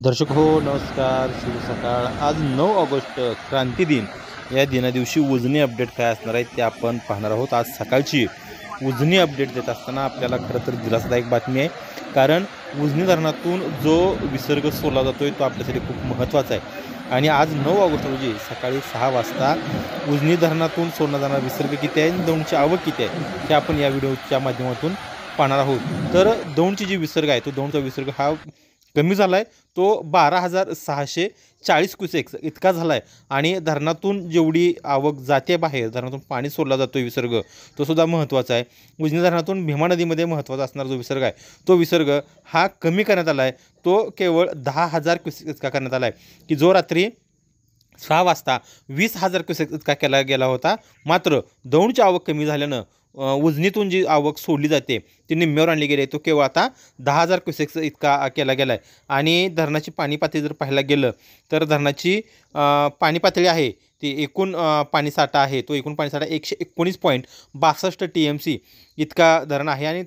दर्शक हो नमस्कार शुभ सकाळ। आज 9 ऑगस्ट क्रांती दिन या दिवशी उजनी अपडेट काय असणार आहे ते आपण पाहणार आहोत। आज सकाळची उजनी अपडेट देत असताना आपल्याला खरं तर दिलासादायक बातमी आहे, कारण उजनी धरणातून जो विसर्ग सोडला जातोय तो आपल्यासाठी खूप महत्त्वाचा आहे। आणि आज 9 ऑगस्ट रोजी सकाळी 6 वाजता उजनी धरणातून सोडला जाणारा विसर्ग किती आहे आणि दौंडची आवक किती आहे हे आपण या व्हिडिओच्या माध्यमातून पाहणार आहोत। तर दौंडची जी विसर्ग आहे तो दौंडचा विसर्ग हा कमी झाला आहे, तो 12,640 क्युसेक्स इतका झाला आहे। आणि धरणातून जेवढी आवक जाते बाहेर, धरणातून पाणी सोडला जातो विसर्ग, तो सुद्धा महत्त्वाचा आहे। उजनी धरणातून भीमा नदीमध्ये महत्त्वाचा असणारा जो विसर्ग आहे तो विसर्ग हा कमी करण्यात आला आहे, तो केवळ 10,000 क्युसेक्स इतका करण्यात आला आहे, की जो रात्री 6 वाजता 20,000 क्युसेक्स इतका केला गेला होता। मात्र दौंडची आवक कमी झाल्यानं उजनीतून जी आवक सोडली जाते ती निम्म्यावर आणली गेली आहे, तो केवळ आता 10,000 क्युसेक्स इतका केला गेला आहे। आणि धरणाची पाणी पातळी जर पाहायला गेलं तर धरणाची पाणी पातळी आहे ती एकूण पाणीसाठा आहे तो एकूण पाणीसाठा 119.62 TMC इतका धरण आहे। आणि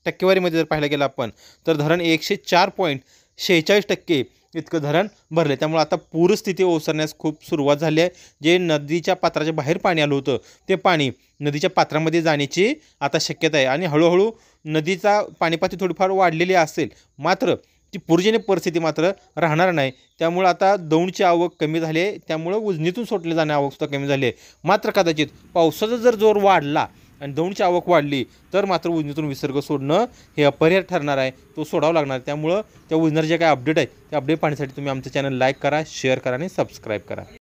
टक्केवारीमध्ये जर पाहायला गेलं आपण तर धरण 104.46% इतकं धरण भरले। त्यामुळे आता पूरस्थिती ओसरण्यास खूप सुरुवात झाली आहे। जे नदीच्या पात्राच्या बाहेर पाणी आलं होतं ते पाणी नदीच्या पात्रामध्ये जाण्याची आता शक्यता आहे। आणि हळूहळू नदीचा पाणीपातळी थोडीफार वाढलेली असेल, मात्र ती पूरजन्य परिस्थिती मात्र राहणार नाही। त्यामुळे आता दौंडची आवक कमी झाली आहे, त्यामुळे उजनीतून सोडले जाणारी आवकसुद्धा कमी झाली आहे। मात्र कदाचित पावसाचा जर जोर वाढला आणि दौंडची आवक वाढली तर मात्र उजनीतून विसर्ग सोडणं हे अपरिहार्य ठरणार आहे, तो सोडावं लागणार। त्यामुळं त्या उजनीवर जे काही अपडेट आहे त्या अपडेट पाहण्यासाठी तुम्ही आमचं चॅनल लाईक करा, शेअर करा आणि सबस्क्राईब करा।